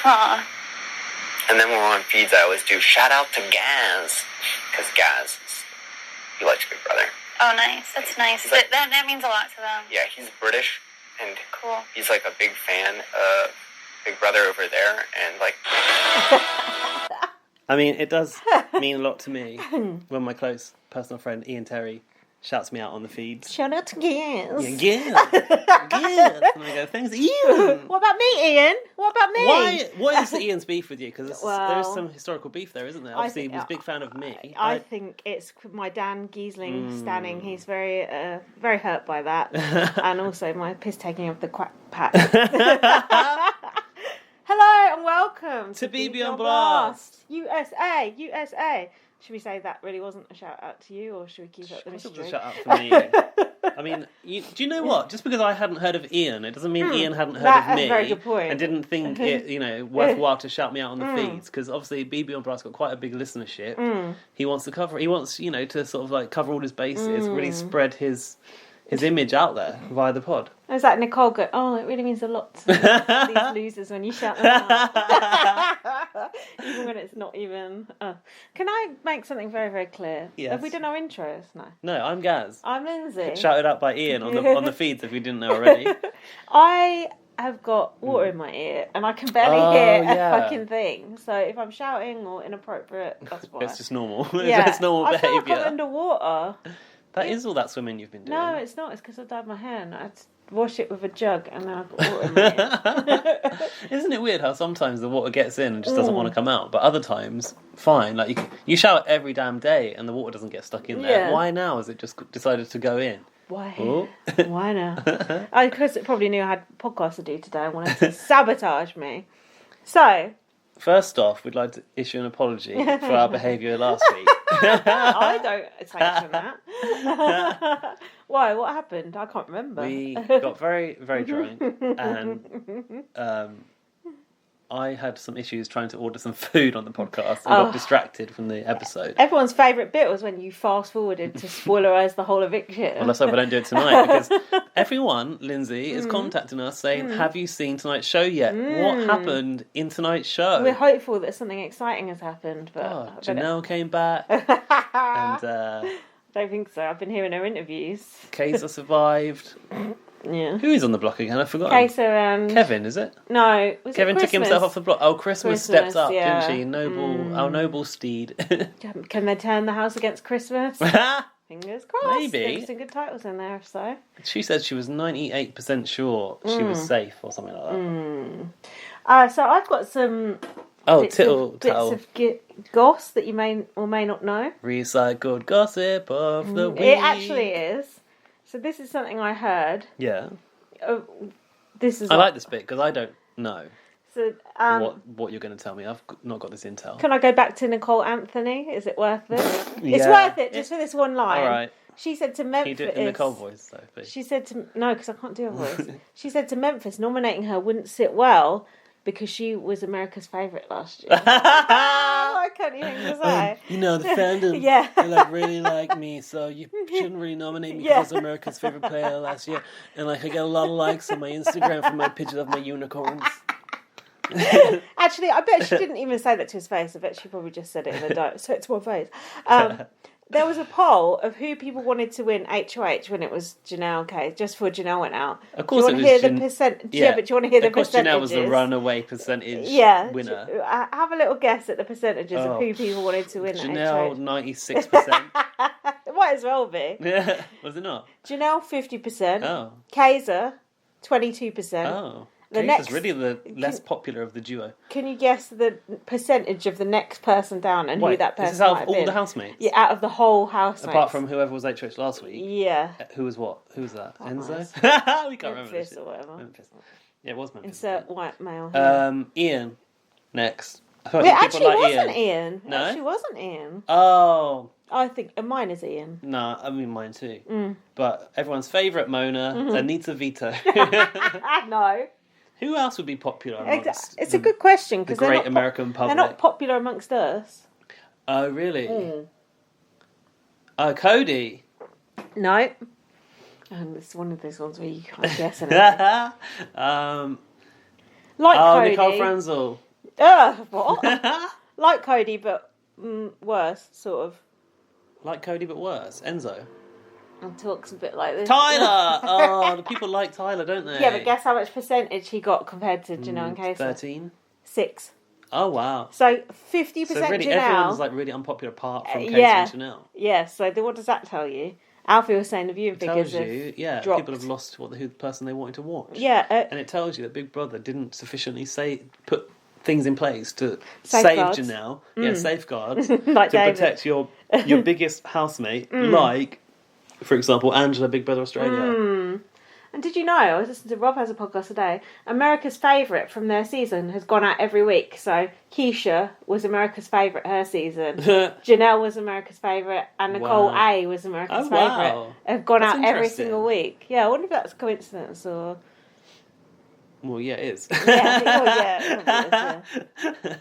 Huh. And then when we're on feeds, I always do shout out to Gaz. Because Gaz, he likes Big Brother. Oh, nice. That's nice. Like, that means a lot to them. Yeah, he's British. And cool. He's like a big fan of Big Brother over there. And like... I mean, it does mean a lot to me when my close personal friend Ian Terry shouts me out on the feeds. Shout out to Gaz. Yeah, Gaz. And I go, thanks, Ian. What about me, Ian? What about me? What is the Ian's beef with you? Because Well, there's some historical beef there, isn't there? Obviously, he was a big fan of me. I think it's my Dan Giesling standing. He's very very hurt by that. And also my piss-taking of the quack pack. Hello and welcome to BB on Blast. USA, USA. Should we say that really wasn't a shout out to you, or should we keep it the mystery? It was a shout out for me. I mean, do you know what? Just because I hadn't heard of Ian, it doesn't mean Ian hadn't heard of me. That's a very good point. And didn't think it, worthwhile to shout me out on the feeds, because obviously BB on Blast got quite a big listenership. He wants to cover. He wants, to sort of like cover all his bases, really spread his image out there via the pod. Is that Nicole go, oh, it really means a lot to these losers when you shout them out. Even when it's not even... Can I make something very, very clear? Yes. Have we done our intros? No, I'm Gaz. I'm Lindsay. Shouted out by Ian on the feeds if you didn't know already. I have got water in my ear and I can barely hear a fucking thing. So if I'm shouting or inappropriate, that's why. It's just normal. Yeah. That's normal behaviour. I feel like I'm underwater. That is all that swimming you've been doing. No, it's not. It's because I dyed my hair and I had to wash it with a jug and then I've got water in my ear. Isn't it weird how sometimes the water gets in and just doesn't want to come out, but other times, fine. Like you shower every damn day and the water doesn't get stuck in there. Yeah. Why now has it just decided to go in? Why? Oh. Why now? Because it probably knew I had podcasts to do today and wanted to sabotage me. So... First off, we'd like to issue an apology for our behaviour last week. I don't sanction that. Why? What happened? I can't remember. We got very, very drunk, and I had some issues trying to order some food on the podcast and got distracted from the episode. Everyone's favourite bit was when you fast forwarded to spoilerise the whole eviction. Well, let's hope I don't do it tonight, because everyone, Lindsay, is contacting us saying, have you seen tonight's show yet? What happened in tonight's show? We're hopeful that something exciting has happened. But Janelle came back, and I don't think so. I've been hearing her interviews. Kaysar survived. Yeah. Who is on the block again? I've forgotten. Kaysar and... Kevin, is it? No. Kevin took himself off the block. Oh, Christmas stepped up, yeah. didn't she? Our noble steed. Can they turn the house against Christmas? Fingers crossed. Maybe. There's some good titles in there, if so. She said she was 98% sure she was safe or something like that. So I've got some... bits of goss that you may or may not know. Recycled gossip of the week. It actually is. So this is something I heard. Yeah. This is. I like this bit because I don't know so, what you're going to tell me. I've not got this intel. Can I go back to Nicole Anthony? Is it worth it? It's worth it just for this one line. All right. She said to Memphis. Can you do it in Nicole voice though, please? She said to because I can't do a voice. She said to Memphis, nominating her wouldn't sit well because she was America's favourite last year. I can't even say. The fandom, they really like me, so you shouldn't really nominate me because I was America's favourite player last year. And I get a lot of likes on my Instagram for my picture of my unicorns. Actually, I bet she didn't even say that to his face. I bet she probably just said it in a note. So it's my face. There was a poll of who people wanted to win HOH when it was Janelle Kay, just before Janelle went out. Of course, do you want to hear the percent? Yeah, but do you want to hear the percentages? Of course, Janelle was the runaway percentage winner. Have a little guess at the percentages of who people wanted to win Janelle, HOH. 96%. It might as well be. Yeah, was it not? Janelle, 50%. Oh. Kaysar, 22%. Oh. Kaysar's really the less popular of the duo. Can you guess the percentage of the next person down and who that person is this out might of have all been? the housemates? Yeah, out of the whole housemates. Apart from whoever was HOH last week? Yeah. Who was what? Who was that? Enzo? We can't remember. Memphis or whatever. Memphis. Yeah, it was Memphis. Insert white male here. Ian, next. It actually wasn't Ian. No? It actually wasn't Ian. Oh. I think mine is Ian. No, I mean mine too. But everyone's favourite Mona, Anita Vito. No. Who else would be popular amongst It's a good question because the great American public? They're not popular amongst us. Oh, really? Oh, Cody. No. And it's one of those ones where you can't guess anything. Like Cody. Nicole Franzel. What? Like Cody, but worse, sort of. Like Cody, but worse. Enzo. And talks a bit like this. Tyler! Oh, the people like Tyler, don't they? Yeah, but guess how much percentage he got compared to Janelle and Kaysar? 13? 6. Oh, wow. So 50% So really, Janelle. everyone's like really unpopular apart from Kaysar and Janelle. Yeah, so what does that tell you? Alfie was saying the viewing figures Tells you, dropped. people have lost who the person they wanted to watch. Yeah. And it tells you that Big Brother didn't sufficiently put things in place to Safeguards. save Janelle. Yeah, safeguards. Like to David. protect your biggest housemate, like, for example, Angela, Big Brother Australia. And did you know, I was listening to Rob has a podcast today, America's Favourite from their season has gone out every week. So Keisha was America's Favourite her season. Janelle was America's Favourite. And Nicole A was America's Favourite. Have gone out every single week. Yeah, I wonder if that's a coincidence or... Well, yeah, it is. Yeah.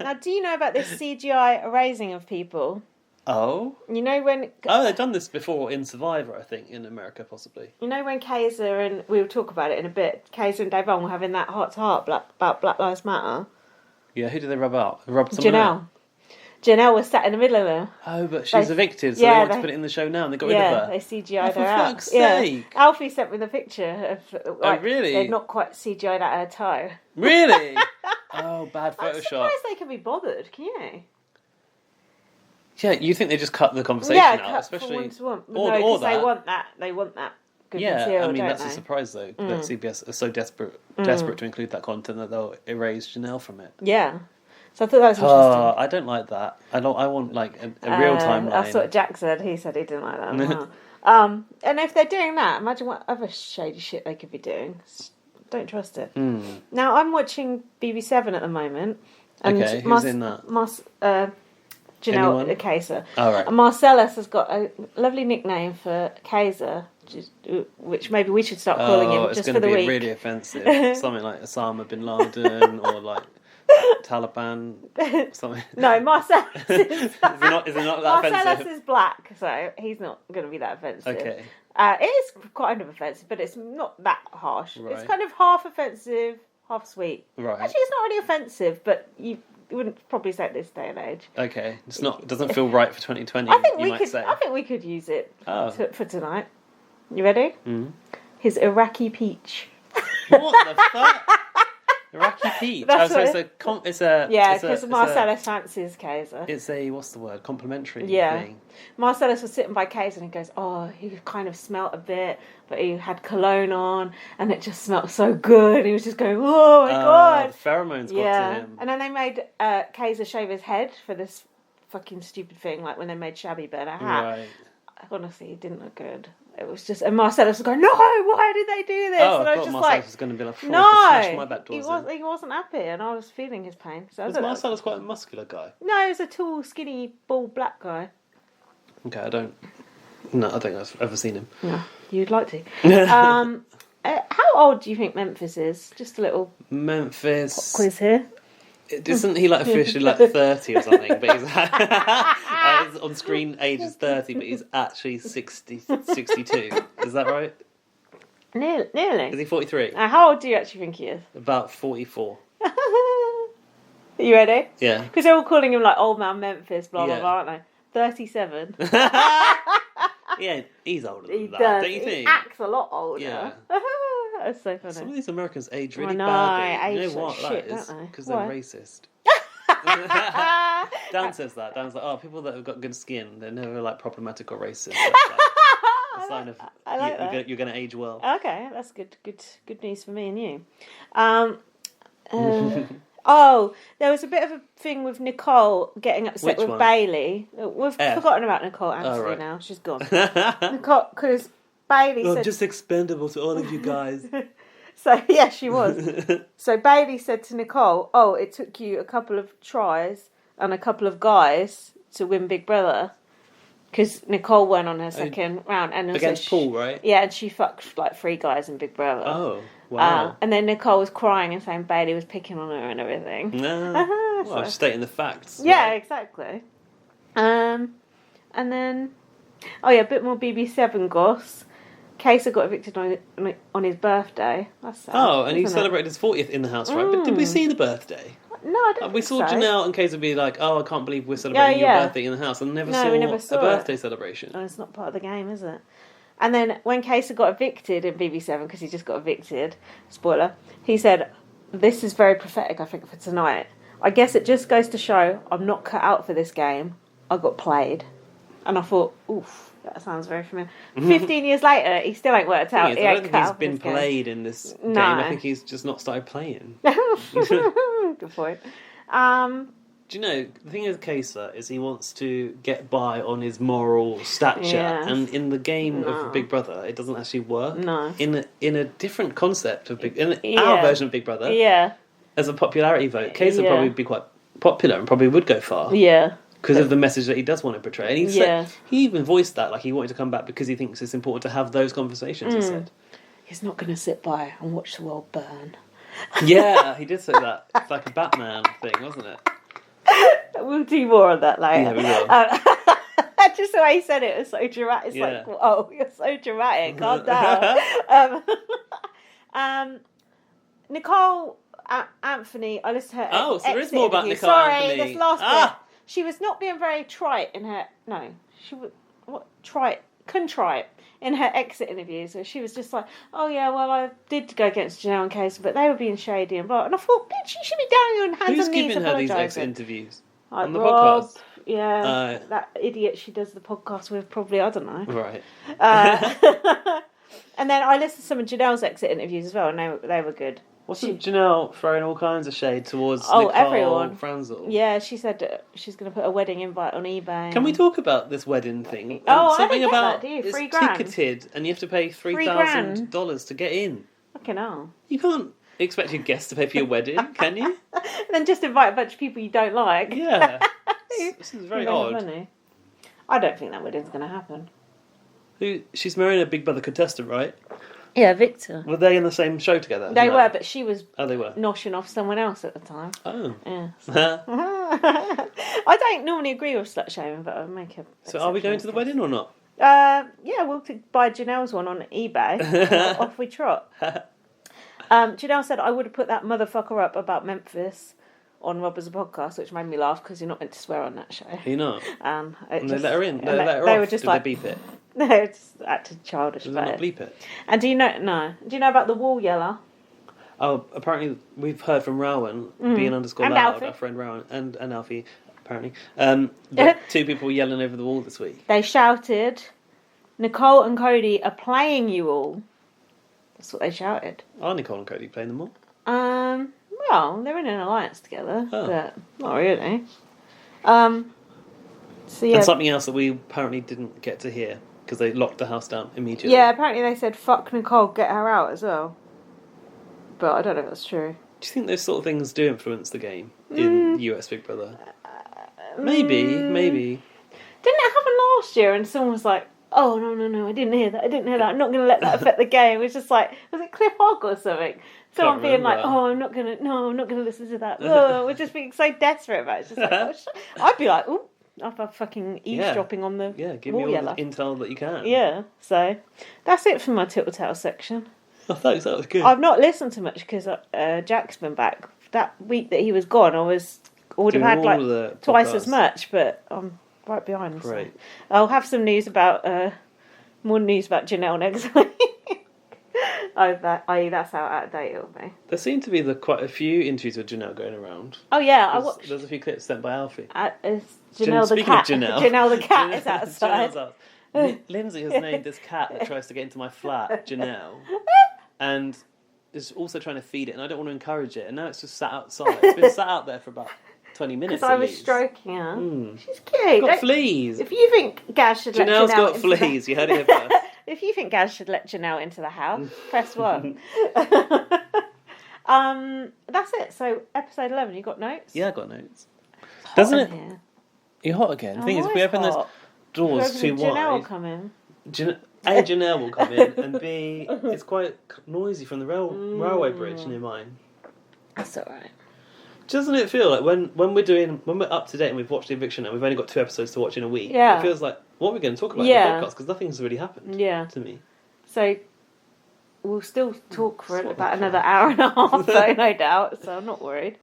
Now, do you know about this CGI erasing of people? Oh? You know when... Oh, they've done this before in Survivor, I think, in America, possibly. You know when Kaysar and... We'll talk about it in a bit. Kaysar and Davon were having that heart-to-heart about Black Lives Matter. Yeah, who did they rub out? They rubbed someone out? Janelle was sat in the middle of them. Oh, but she's evicted, so they want to put it in the show now, and they got rid of her. Yeah, they CGI'd her for out. fuck's sake. Yeah. Alfie sent me the picture of... Like, really? They'd not quite CGI'd out her toe. Really? Oh, bad Photoshop. I'm surprised they can be bothered, can you? Yeah, you think they just cut the conversation out, especially... from one to one. Or because that. they want that good material, I mean, that's don't a they? surprise, though, that CBS are so desperate to include that content that they'll erase Janelle from it. Yeah. So I thought that was interesting. Oh, I don't like that. I want, like, a real timeline. That's what Jack said. He said he didn't like that as well. And if they're doing that, imagine what other shady shit they could be doing. Don't trust it. Now, I'm watching BB7 at the moment. And okay, who's in that? Janelle Kaysar. Oh, right. And Marcellus has got a lovely nickname for Kaysar, which maybe we should start calling him just for the week. It's going to be really offensive. Something like Osama bin Laden or like Taliban, something. No, Marcellus is... is it not that Marcellus offensive? is black, so he's not going to be that offensive. Okay. It is kind of offensive, but it's not that harsh. Right. It's kind of half offensive, half sweet. Right. Actually, it's not really offensive, but you wouldn't probably say it this day and age. Okay. It doesn't feel right for 2020, I think we could use it for tonight. You ready? His Iraqi peach. What the fuck? Iraqi peach. Because Marcellus fancies Kaysar. It's a complimentary thing. Marcellus was sitting by Kaysar and he goes, oh, he kind of smelt a bit, but he had cologne on and it just smelled so good. He was just going, oh my god. The pheromones got to him. And then they made Kaysar shave his head for this fucking stupid thing, like when they made Shabby burn a hat. Right. Honestly, it didn't look good. It was just, and Marcellus was going, no, why did they do this? Oh, and I I thought was just Marcellus was going to be like, no, my back doors he wasn't happy, and I was feeling his pain. So was Marcellus quite a muscular guy? No, he was a tall, skinny, bald black guy. Okay, I don't think I've ever seen him. No, you'd like to. How old do you think Memphis is? Just a little Memphis pop quiz here. Isn't he like officially like 30 or something? But he's his on screen age is 30, but he's actually 62. Is that right? Nearly. Is he 43? How old do you actually think he is? About 44. Are you ready? Yeah. Because they're all calling him like old man Memphis, blah blah blah, aren't they? 37. Yeah, he's older than that, does. don't you think? He acts a lot older. Yeah. That's so funny. Some of these Americans age really know, badly. You age know what like that shit, is? don't they? Because they're Why? racist. Dan says that. Dan's like, oh, people that have got good skin, they're never like problematic or racist. That's a sign of you're going to age well. Okay, that's good news for me and you. Oh, there was a bit of a thing with Nicole getting upset with Bailey. We've forgotten about Nicole Anthony now. She's gone. Nicole, because Bailey said... just expendable to all of you guys. So, yeah, she was. So Bailey said to Nicole, oh, it took you a couple of tries and a couple of guys to win Big Brother. Because Nicole went on her second round. And against Paul, right? Yeah, and she fucked like 3 guys in Big Brother. Oh, wow. And then Nicole was crying and saying Bailey was picking on her and everything. No. Well, she's stating the facts. Yeah, right? exactly. And then... Oh, yeah, a bit more BB7 goss. Kaysar got evicted on his birthday. That's sad. Oh, and he celebrated his 40th in the house, right? But did we see the birthday? No, No, I don't We saw think so. Janelle and Kaysar be like, "Oh, I can't believe we're celebrating your birthday in the house," and never saw we never saw a birthday celebration. Oh, it's not part of the game, is it? And then when Kaysar got evicted in BB7, because he just got evicted, spoiler, he said, "This is very prophetic, I think, for tonight. I guess it just goes to show I'm not cut out for this game. I got played." And I thought, oof, that sounds very familiar. 15 years later, he still ain't worked out. I don't think he's been played in this game. I think he's just not started playing. Good point. Do you know, the thing with Kaysar is he wants to get by on his moral stature, and in the game of Big Brother, it doesn't actually work. No. In a different concept of our version of Big Brother, as a popularity vote, Kaysar probably would be quite popular and probably would go far. Yeah. Because of the message that he does want to portray. And he even voiced that, like he wanted to come back because he thinks it's important to have those conversations, he said. He's not going to sit by and watch the world burn. Yeah, he did say that. It's like a Batman thing, wasn't it? We'll do more on that later. Yeah, we will. Just the way he said it was so dramatic. It's like, oh, you're so dramatic. Calm down. Nicole Anthony, I listened to her. Oh, so there is more about Nicole Anthony. Sorry, this last bit. She was not being very trite in her. No, she was contrite in her exit interviews. So she was just like, "Oh yeah, well I did go against Janelle and Kaysar, but they were being shady and blah." And I thought, bitch, she should be down on hands and knees. Who's giving her these exit interviews on the Rob, podcast? Yeah, that idiot she does the podcast with. Probably, I don't know. Right. And then I listened to some of Janelle's exit interviews as well, and they were good. Wasn't Janelle throwing all kinds of shade towards Nicole everyone. Franzel? Yeah, she said she's going to put a wedding invite on eBay. Can we talk about this wedding thing? Oh, something I didn't about get that, do you? it's $3,000. ticketed, and you have to pay $3,000 to get in. Fucking hell. You can't expect your guests to pay for your wedding, can you? And then just invite a bunch of people you don't like. Yeah. This is very odd. Money. I don't think that wedding's going to happen. She's marrying a Big Brother contestant, right? Yeah, Victor. Were they in the same show together? They were, but she was they were noshing off someone else at the time. Oh. Yeah. I don't normally agree with slut shaming, but I'll make a... So are we going to the wedding or not? Yeah, we'll buy Janelle's one on eBay. Off we trot. Janelle said, I would have put that motherfucker up about Memphis on Rob as a podcast, which made me laugh because you're not meant to swear on that show. You're not? And they let her in? They let her they off? were just Did like, they beep it? No, just acted childish Did about they not it. bleep it? And do you know about the wall yeller? Oh, apparently we've heard from Rowan, being underscore And loud, Alfie. our friend Rowan, and Alfie, apparently, that two people were yelling over the wall this week. They shouted, Nicole and Cody are playing you all. That's what they shouted. Are Nicole and Cody playing them all? Well, they're in an alliance together, but not really. So yeah. And something else that we apparently didn't get to hear, because they locked the house down immediately. Yeah, apparently they said, fuck Nicole, get her out as well. But I don't know if that's true. Do you think those sort of things do influence the game in US Big Brother? Maybe. Didn't it happen last year and someone was like, oh, no, I didn't hear that, I'm not going to let that affect the game. It was just like, was it Cliff Hogg or something? Someone being like, oh, I'm not going to listen to that. Oh, we're just being so desperate about it. It's just like, oh, I'd be like, ooh, I'm fucking eavesdropping on the give wall me all yeller. the intel that you can. Yeah, so that's it for my Tittle section. Oh, thanks, that was good. I've not listened to much because Jack's been back. That week that he was gone, I would have had like twice as much, but I'm right behind. Great. So I'll have some news about more news about Janelle next week. That's how out of date it'll be. There seem to be quite a few interviews with Janelle going around. Oh yeah, I watched. There's a few clips sent by Alfie. Janelle the cat. Janelle the cat is outside. Lindsay has named this cat that tries to get into my flat Janelle, and is also trying to feed it, and I don't want to encourage it, and now it's just sat outside. It's been sat out there for about 20 minutes. Because I was stroking her. She's cute. Got fleas. If you think Gaz should let Janelle's Janelle got fleas. You heard it here first. If you think Gaz should let Janelle into the house, press 1. That's it. So episode 11. You got notes? Yeah, I got notes. Doesn't it? Here. You're hot again. The thing is, if we it's open those hot. doors too Janelle will wide, come in. A, Janelle will come in, and B, it's quite noisy from the railway bridge near mine. That's alright. Doesn't it feel like when we're up to date and we've watched the eviction and we've only got 2 episodes to watch in a week? Yeah. It feels like, what are we going to talk about in the podcast? Because nothing's really happened to me. So we'll still talk for about another hour and a half, though, no doubt. So I'm not worried.